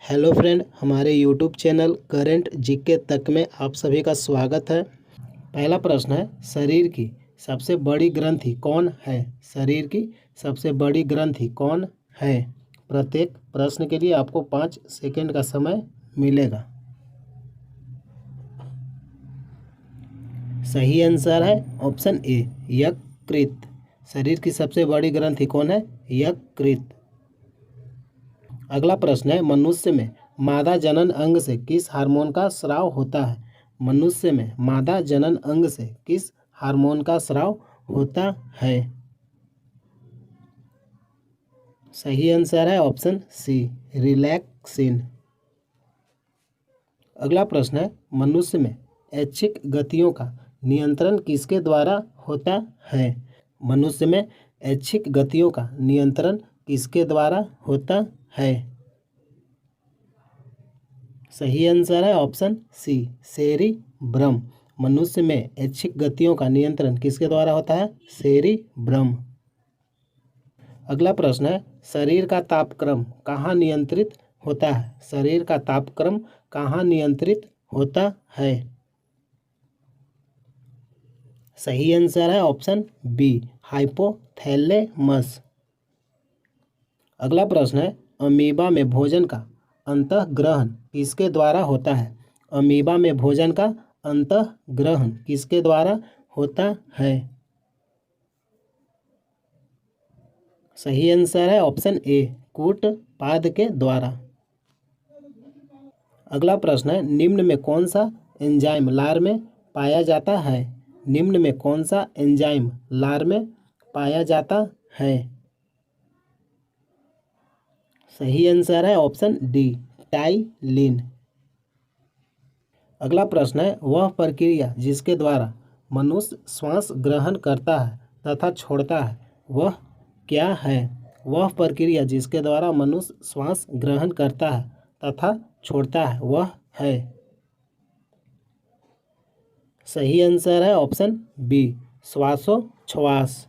Hello friend, हमारे YouTube channel current GK तक में आप सभी का स्वागत है। पहला प्रश्न है, शरीर की सबसे बड़ी ग्रंथि कौन है? शरीर की सबसे बड़ी ग्रंथि कौन है? प्रत्येक प्रश्न के लिए आपको 5 सेकंड का समय मिलेगा। सही आंसर है ऑप्शन ए, यकृत। शरीर की सबसे बड़ी ग्रंथि कौन है? यकृत। अगला प्रश्न है, मनुष्य में मादा जनन अंग से किस हार्मोन का स्राव होता है? मनुष्य में मादा जनन अंग से किस हार्मोन का स्राव होता है? सही आंसर है ऑप्शन सी, रिलैक्सिन। अगला प्रश्न है, मनुष्य में ऐच्छिक गतियों का नियंत्रण किसके द्वारा होता है? मनुष्य में ऐच्छिक गतियों का नियंत्रण किसके द्वारा होता है? सही आंसर है ऑप्शन सी, सेरिब्रम। मनुष्य में ऐच्छिक गतियों का नियंत्रण किसके द्वारा होता है? सेरिब्रम। अगला प्रश्न है, शरीर का तापक्रम कहाँ नियंत्रित होता है? शरीर का तापक्रम कहाँ नियंत्रित होता है? सही आंसर है ऑप्शन बी, हाइपोथैलेमस। अगला प्रश्न है, अमीबा में भोजन का अंतःग्रहण किसके द्वारा होता है? अमीबा में भोजन का अंतःग्रहण किसके द्वारा होता है? सही आंसर है ऑप्शन ए, कूटपाद के द्वारा। अगला प्रश्न है, निम्न में कौन सा एंजाइम लार में पाया जाता है? निम्न में कौन सा एंजाइम लार में पाया जाता है? सही आंसर है ऑप्शन डी, टाइलिन। अगला प्रश्न है, वह प्रक्रिया जिसके द्वारा मनुष्य श्वास ग्रहण करता है तथा छोड़ता है वह क्या है? वह प्रक्रिया जिसके द्वारा मनुष्य श्वास ग्रहण करता है तथा छोड़ता है वह है? सही आंसर है ऑप्शन बी, श्वासोच्छ्वास।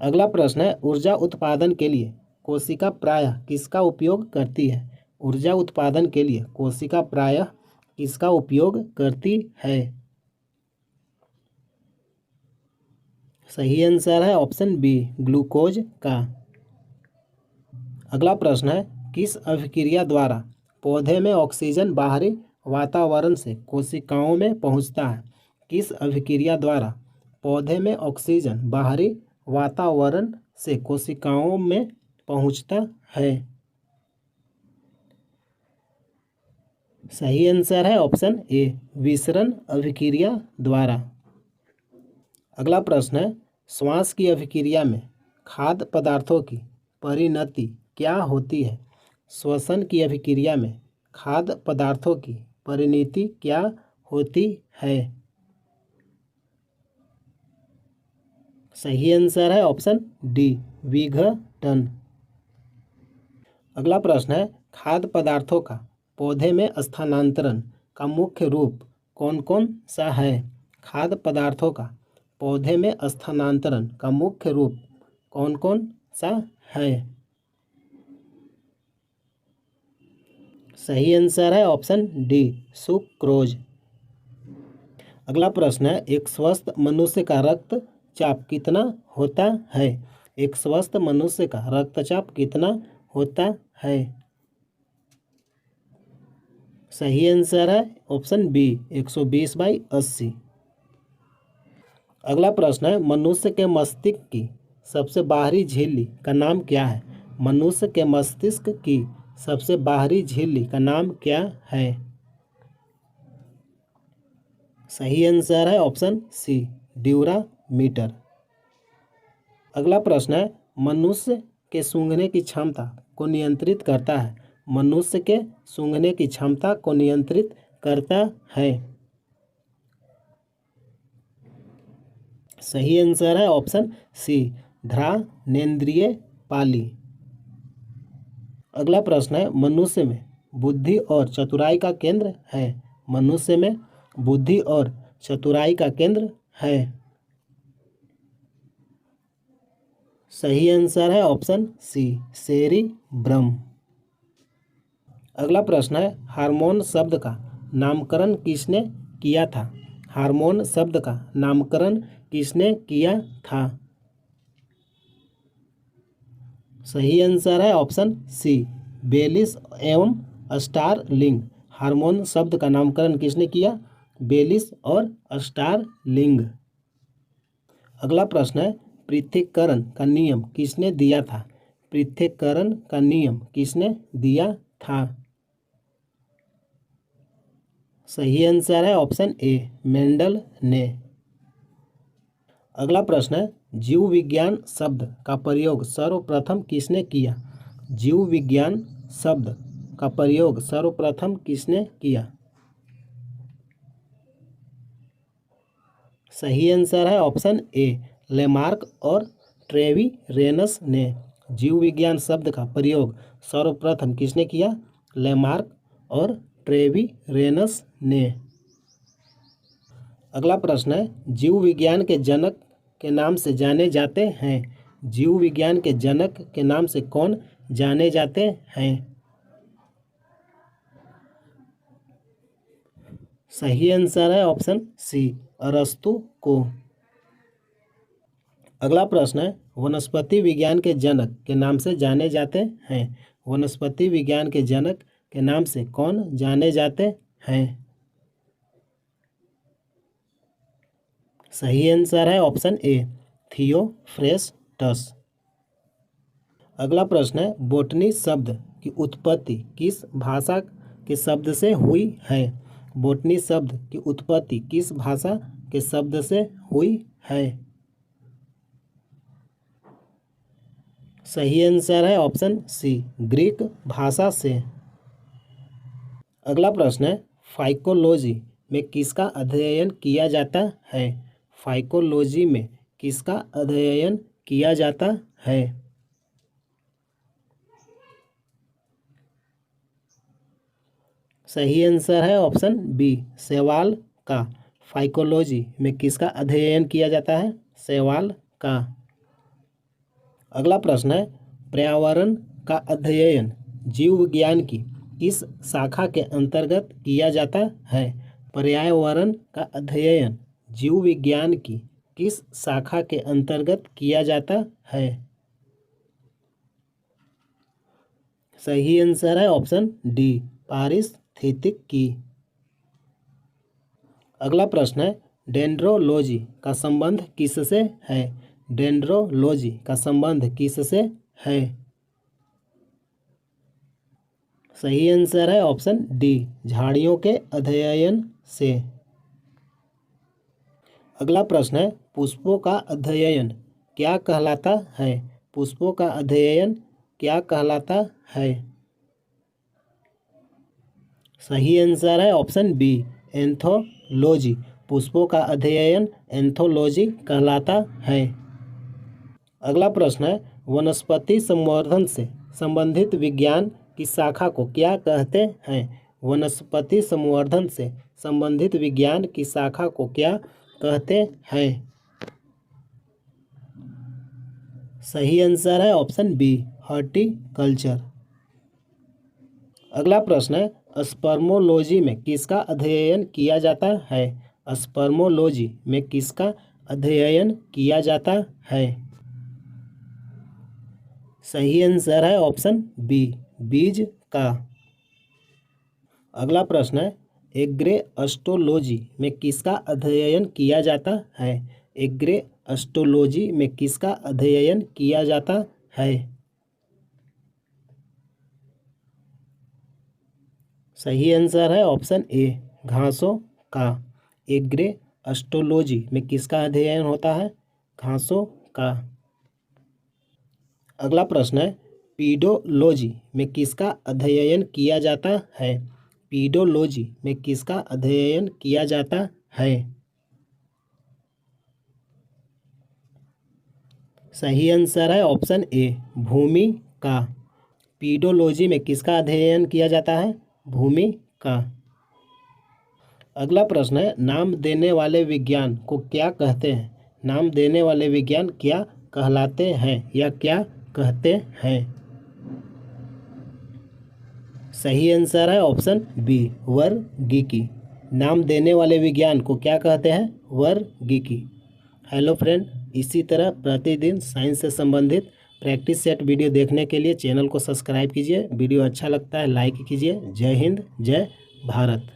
अगला प्रश्न है, ऊर्जा उत्पादन के लिए कोशिका प्रायः किसका उपयोग करती है? ऊर्जा उत्पादन के लिए कोशिका प्रायः किसका उपयोग करती है? सही आंसर है ऑप्शन बी, ग्लूकोज का। अगला प्रश्न है, किस अभिक्रिया द्वारा पौधे में ऑक्सीजन बाहरी वातावरण से कोशिकाओं में पहुंचता है? किस अभिक्रिया द्वारा पौधे में ऑक्सीजन बाहरी वातावरण से कोशिकाओं में पहुंचता है? सही आंसर है ऑप्शन ए, विसरण अभिक्रिया द्वारा। अगला प्रश्न है, श्वास की अभिक्रिया में खाद्य पदार्थों की परिणति क्या होती है? श्वसन की अभिक्रिया में खाद्य पदार्थों की परिणति क्या होती है? सही आंसर है ऑप्शन डी, विघटन। अगला प्रश्न है, खाद्य पदार्थों का पौधे में स्थानांतरण का मुख्य रूप कौन कौन सा है? खाद्य पदार्थों का पौधे में स्थानांतरण का मुख्य रूप कौन कौन सा है? सही आंसर है ऑप्शन डी, सुक्रोज। अगला प्रश्न है, एक स्वस्थ मनुष्य का रक्तचाप कितना होता है? एक स्वस्थ मनुष्य का रक्तचाप कितना होता है? सही आंसर है ऑप्शन बी, 120/80। अगला प्रश्न है, मनुष्य के मस्तिष्क की सबसे बाहरी झिल्ली का नाम क्या है? मनुष्य के मस्तिष्क की सबसे बाहरी झिल्ली का नाम क्या है? सही आंसर है ऑप्शन सी, ड्यूरामीटर। अगला प्रश्न है, मनुष्य के सूंघने की क्षमता को नियंत्रित करता है? मनुष्य के सूंघने की क्षमता को नियंत्रित करता है? सही आंसर है ऑप्शन सी, घ्राणेंद्रिय पाली। अगला प्रश्न है, मनुष्य में बुद्धि और चतुराई का केंद्र है? मनुष्य में बुद्धि और चतुराई का केंद्र है? सही आंसर है ऑप्शन सी, सेरिब्रम। अगला प्रश्न है हार्मोन शब्द का नामकरण किसने किया था। हार्मोन शब्द का नामकरण किसने किया था। सही आंसर है ऑप्शन सी बेलिस एवं स्टारलिंग। हार्मोन शब्द का नामकरण किसने किया, बेलिस और स्टारलिंग। अगला प्रश्न है पृथक्करण का नियम किसने दिया था। पृथक्करण का नियम किसने दिया था। सही आंसर है ऑप्शन ए मेंडल ने। अगला प्रश्न है जीव विज्ञान शब्द का प्रयोग सर्वप्रथम किसने किया। जीव विज्ञान शब्द का प्रयोग सर्वप्रथम किसने किया। सही आंसर है ऑप्शन ए लेमार्क और ट्रेविरेनस ने। जीव विज्ञान शब्द का प्रयोग सर्वप्रथम किसने किया, लेमार्क और ट्रेविरेनस ने। अगला प्रश्न है जीव विज्ञान के जनक के नाम से जाने जाते हैं। जीव विज्ञान के जनक के नाम से कौन जाने जाते हैं। सही आंसर है ऑप्शन सी अरस्तु को। अगला प्रश्न है वनस्पति विज्ञान के जनक के नाम से जाने जाते हैं। वनस्पति विज्ञान के जनक के नाम से कौन जाने जाते हैं। सही आंसर है ऑप्शन ए थियोफ्रेस्टस। अगला प्रश्न है बोटनी शब्द की उत्पत्ति किस भाषा के शब्द से हुई है। बोटनी शब्द की उत्पत्ति किस भाषा के शब्द से हुई है। सही आंसर है ऑप्शन सी ग्रीक भाषा से। अगला प्रश्न है फाइकोलॉजी में किसका अध्ययन किया जाता है। फाइकोलॉजी में किसका अध्ययन किया जाता है। सही आंसर है ऑप्शन बी शैवाल का। फाइकोलॉजी में किसका अध्ययन किया जाता है, शैवाल का। अगला प्रश्न है पर्यावरण का अध्ययन जीव विज्ञान की किस शाखा के अंतर्गत किया जाता है। पर्यावरण का अध्ययन जीव विज्ञान की किस शाखा के अंतर्गत किया जाता है। सही आंसर है ऑप्शन डी पारिस्थितिकी। अगला प्रश्न है डेंड्रोलॉजी का संबंध किससे है। डेंड्रोलॉजी का संबंध किससे है। सही आंसर है ऑप्शन डी झाड़ियों के अध्ययन से। अगला प्रश्न है पुष्पों का अध्ययन क्या कहलाता है। पुष्पों का अध्ययन क्या कहलाता है। सही आंसर है ऑप्शन बी एंथोलॉजी। पुष्पों का अध्ययन एंथोलॉजी कहलाता है। अगला प्रश्न है वनस्पति संवर्धन से संबंधित विज्ञान की शाखा को क्या कहते हैं। वनस्पति संवर्धन से संबंधित विज्ञान की शाखा को क्या कहते हैं। सही आंसर है ऑप्शन बी हॉर्टिकल्चर। अगला प्रश्न है स्पर्मोलॉजी में किसका अध्ययन किया जाता है। स्पर्मोलॉजी में किसका अध्ययन किया जाता है। सही आंसर है ऑप्शन बी बीज का। अगला प्रश्न है एग्रेस्टोलॉजी में किसका अध्ययन किया जाता है। एग्रेस्टोलॉजी में किसका अध्ययन किया जाता है। सही आंसर है ऑप्शन ए घासों का। एग्रेस्टोलॉजी में किसका अध्ययन होता है, घासों का। अगला प्रश्न है पीडोलॉजी में किसका अध्ययन किया जाता है। पीडोलॉजी में किसका अध्ययन किया जाता है। सही आंसर है ऑप्शन ए भूमि का। पीडोलॉजी में किसका अध्ययन किया जाता है, भूमि का। अगला प्रश्न है नाम देने वाले विज्ञान को क्या कहते हैं। नाम देने वाले विज्ञान क्या कहलाते हैं या क्या कहते हैं। सही आंसर है ऑप्शन बी, वर्गीकी। नाम देने वाले विज्ञान को क्या कहते हैं? वर्गीकी। हेलो फ्रेंड, इसी तरह प्रतिदिन साइंस से संबंधित प्रैक्टिस सेट वीडियो देखने के लिए चैनल को सब्सक्राइब कीजिए। वीडियो अच्छा लगता है लाइक कीजिए। जय हिंद, जय भारत।